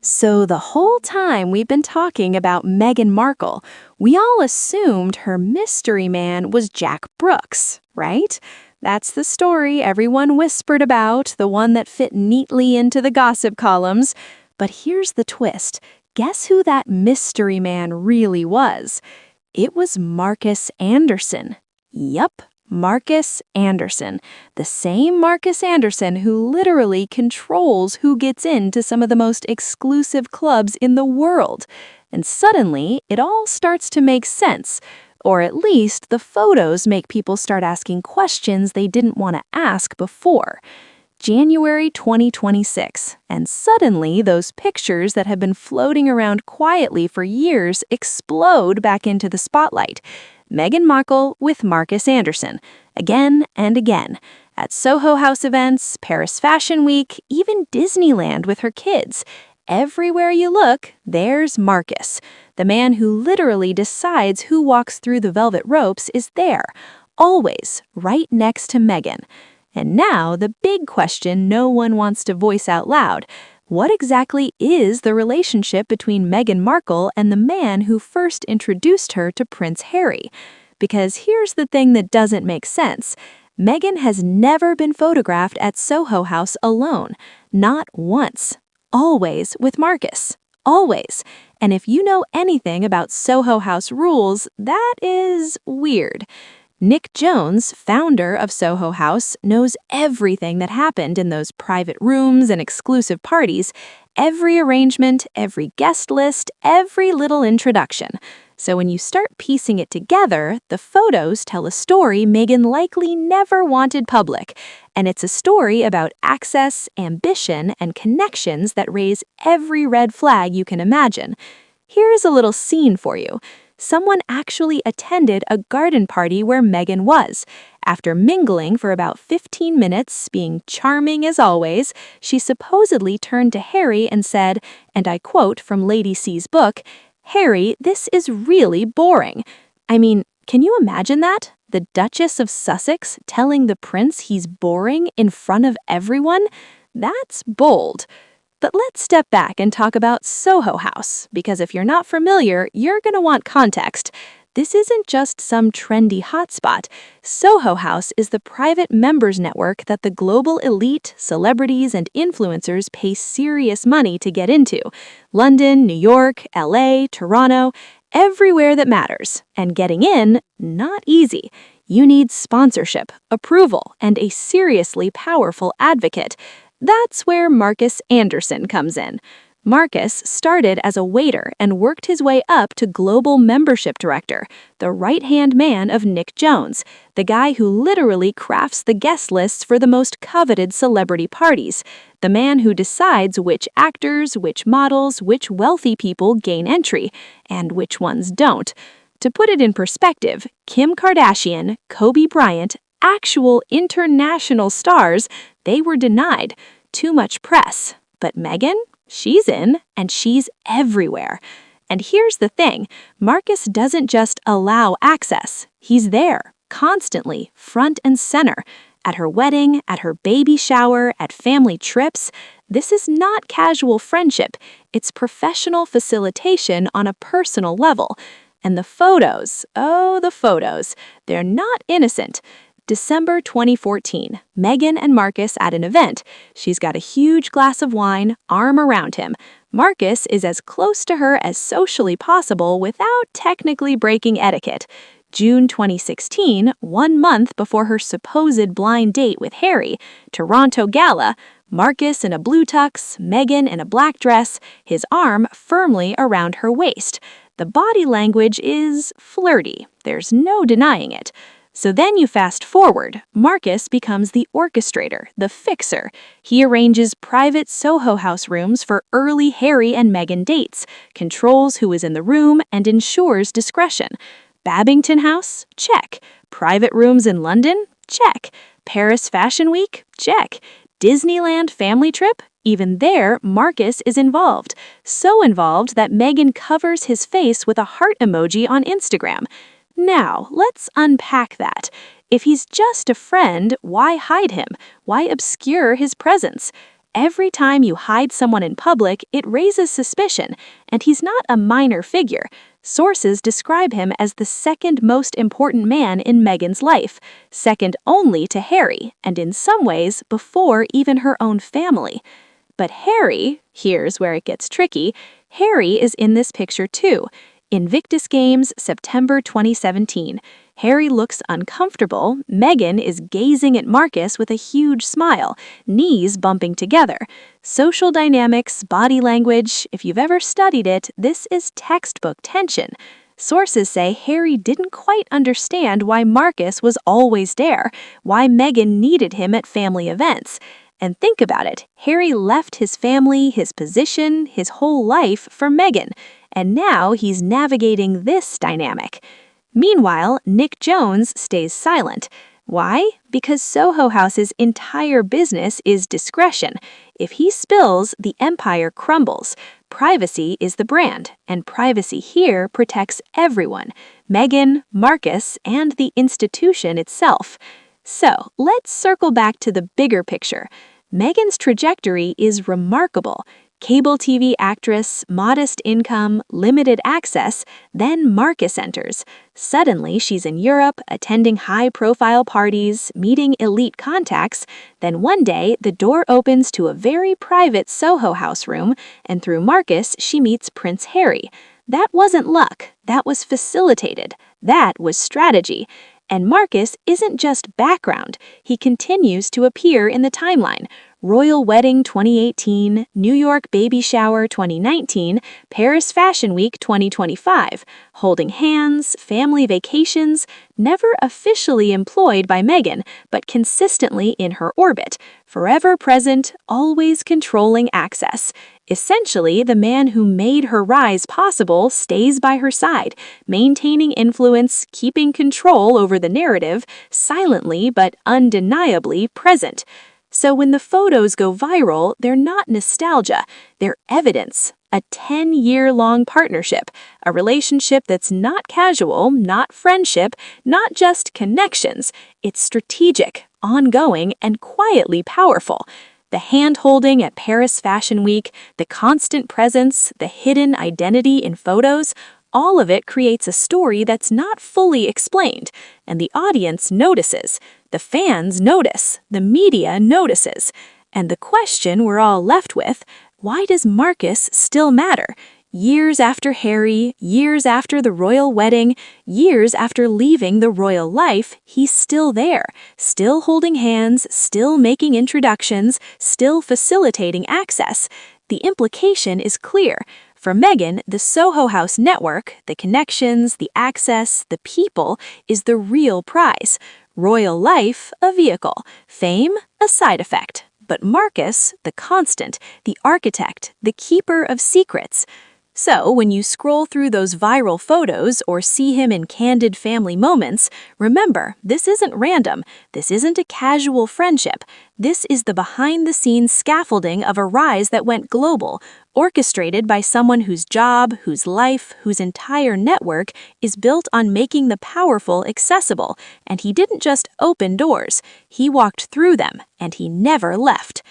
So the whole time we've been talking about Meghan Markle, we all assumed her mystery man was Jack Brooks, right? That's the story everyone whispered about, the one that fit neatly into the gossip columns. But here's the twist. Guess who that mystery man really was? It was Marcus Anderson. Yup. Marcus Anderson, the same Marcus Anderson who literally controls who gets into some of the most exclusive clubs in the world. And suddenly, it all starts to make sense. Or at least, the photos make people start asking questions they didn't want to ask before. January 2026, and suddenly those pictures that have been floating around quietly for years explode back into the spotlight. Meghan Markle with Marcus Anderson, again and again, at Soho House events, Paris Fashion Week, even Disneyland with her kids. Everywhere you look, there's Marcus. The man who literally decides who walks through the velvet ropes is there, always right next to Meghan. And now the big question no one wants to voice out loud. What exactly is the relationship between Meghan Markle and the man who first introduced her to Prince Harry? Because here's the thing that doesn't make sense. Meghan has never been photographed at Soho House alone. Not once. Always with Marcus. Always. And if you know anything about Soho House rules, that is weird. Nick Jones, founder of Soho House, knows everything that happened in those private rooms and exclusive parties, every arrangement, every guest list, every little introduction. So when you start piecing it together, the photos tell a story Meghan likely never wanted public. And it's a story about access, ambition, and connections that raise every red flag you can imagine. Here's a little scene for you. Someone actually attended a garden party where Meghan was. After mingling for about 15 minutes, being charming as always, she supposedly turned to Harry and said, and I quote from Lady C's book, "Harry, this is really boring." I mean, can you imagine that? The Duchess of Sussex telling the prince he's boring in front of everyone? That's bold. But let's step back and talk about Soho House, because if you're not familiar, you're going to want context. This isn't just some trendy hotspot. Soho House is the private members network that the global elite, celebrities, and influencers pay serious money to get into. London, New York, LA, Toronto, everywhere that matters. And getting in, not easy. You need sponsorship, approval, and a seriously powerful advocate. That's where Marcus Anderson comes in. Marcus started as a waiter and worked his way up to global membership director, the right-hand man of Nick Jones, the guy who literally crafts the guest lists for the most coveted celebrity parties, the man who decides which actors, which models, which wealthy people gain entry, and which ones don't. To put it in perspective, Kim Kardashian, Kobe Bryant, actual international stars, they were denied. Too much press. But Meghan? She's in, and she's everywhere. And here's the thing, Marcus doesn't just allow access. He's there, constantly, front and center. At her wedding, at her baby shower, at family trips. This is not casual friendship. It's professional facilitation on a personal level. And the photos, oh, the photos, they're not innocent. December 2014, Meghan and Marcus at an event. She's got a huge glass of wine, arm around him. Marcus is as close to her as socially possible without technically breaking etiquette. June 2016, 1 month before her supposed blind date with Harry. Toronto Gala, Marcus in a blue tux, Meghan in a black dress, his arm firmly around her waist. The body language is flirty. There's no denying it. So then you fast forward, Marcus becomes the orchestrator, the fixer. He arranges private Soho House rooms for early Harry and Meghan dates, controls who is in the room, and ensures discretion. Babington House? Check. Private rooms in London? Check. Paris Fashion Week? Check. Disneyland family trip? Even there, Marcus is involved. So involved that Meghan covers his face with a heart emoji on Instagram. Now, let's unpack that. If he's just a friend, why hide him? Why obscure his presence? Every time you hide someone in public, it raises suspicion, and he's not a minor figure. Sources describe him as the second most important man in Meghan's life, second only to Harry, and in some ways before even her own family. But Harry, here's where it gets tricky, Harry is in this picture too. Invictus Games, September 2017. Harry looks uncomfortable. Meghan is gazing at Marcus with a huge smile, knees bumping together. Social dynamics, body language, if you've ever studied it, this is textbook tension. Sources say Harry didn't quite understand why Marcus was always there, why Meghan needed him at family events. And think about it, Harry left his family, his position, his whole life for Meghan, and now he's navigating this dynamic. Meanwhile, Nick Jonas stays silent. Why? Because Soho House's entire business is discretion. If he spills, the empire crumbles. Privacy is the brand, and privacy here protects everyone, Meghan, Marcus, and the institution itself. So, let's circle back to the bigger picture. Meghan's trajectory is remarkable. Cable TV actress, modest income, limited access, then Marcus enters. Suddenly, she's in Europe, attending high-profile parties, meeting elite contacts. Then one day, the door opens to a very private Soho House room, and through Marcus, she meets Prince Harry. That wasn't luck. That was facilitated. That was strategy. And Marcus isn't just background. He continues to appear in the timeline. Royal Wedding 2018, New York Baby Shower 2019, Paris Fashion Week 2025, holding hands, family vacations, never officially employed by Meghan, but consistently in her orbit, forever present, always controlling access. Essentially, the man who made her rise possible stays by her side, maintaining influence, keeping control over the narrative, silently but undeniably present. So when the photos go viral, they're not nostalgia, they're evidence. A 10-year-long partnership, a relationship that's not casual, not friendship, not just connections. It's strategic, ongoing, and quietly powerful. The hand-holding at Paris Fashion Week, the constant presence, the hidden identity in photos, all of it creates a story that's not fully explained, and the audience notices. The fans notice, the media notices, and the question we're all left with, why does Marcus still matter? Years after Harry, years after the royal wedding, years after leaving the royal life, he's still there, still holding hands, still making introductions, still facilitating access. The implication is clear. For Meghan, the Soho House network, the connections, the access, the people, is the real prize. Royal life, a vehicle. Fame, a side effect. But Marcus, the constant, the architect, the keeper of secrets. So, when you scroll through those viral photos or see him in candid family moments, remember, this isn't random. This isn't a casual friendship. This is the behind-the-scenes scaffolding of a rise that went global, orchestrated by someone whose job, whose life, whose entire network is built on making the powerful accessible. And he didn't just open doors. He walked through them, and he never left.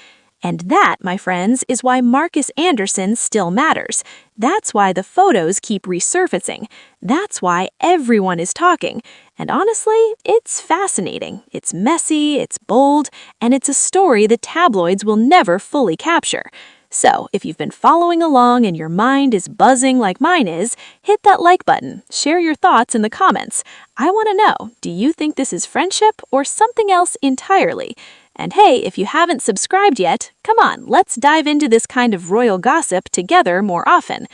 And that, my friends, is why Marcus Anderson still matters. That's why the photos keep resurfacing. That's why everyone is talking. And honestly, it's fascinating. It's messy, it's bold, and it's a story the tabloids will never fully capture. So, if you've been following along and your mind is buzzing like mine is, hit that like button. Share your thoughts in the comments. I want to know, do you think this is friendship or something else entirely? And hey, if you haven't subscribed yet, come on, let's dive into this kind of royal gossip together more often.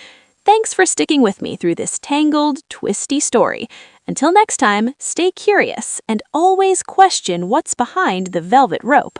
Thanks for sticking with me through this tangled, twisty story. Until next time, stay curious and always question what's behind the velvet rope.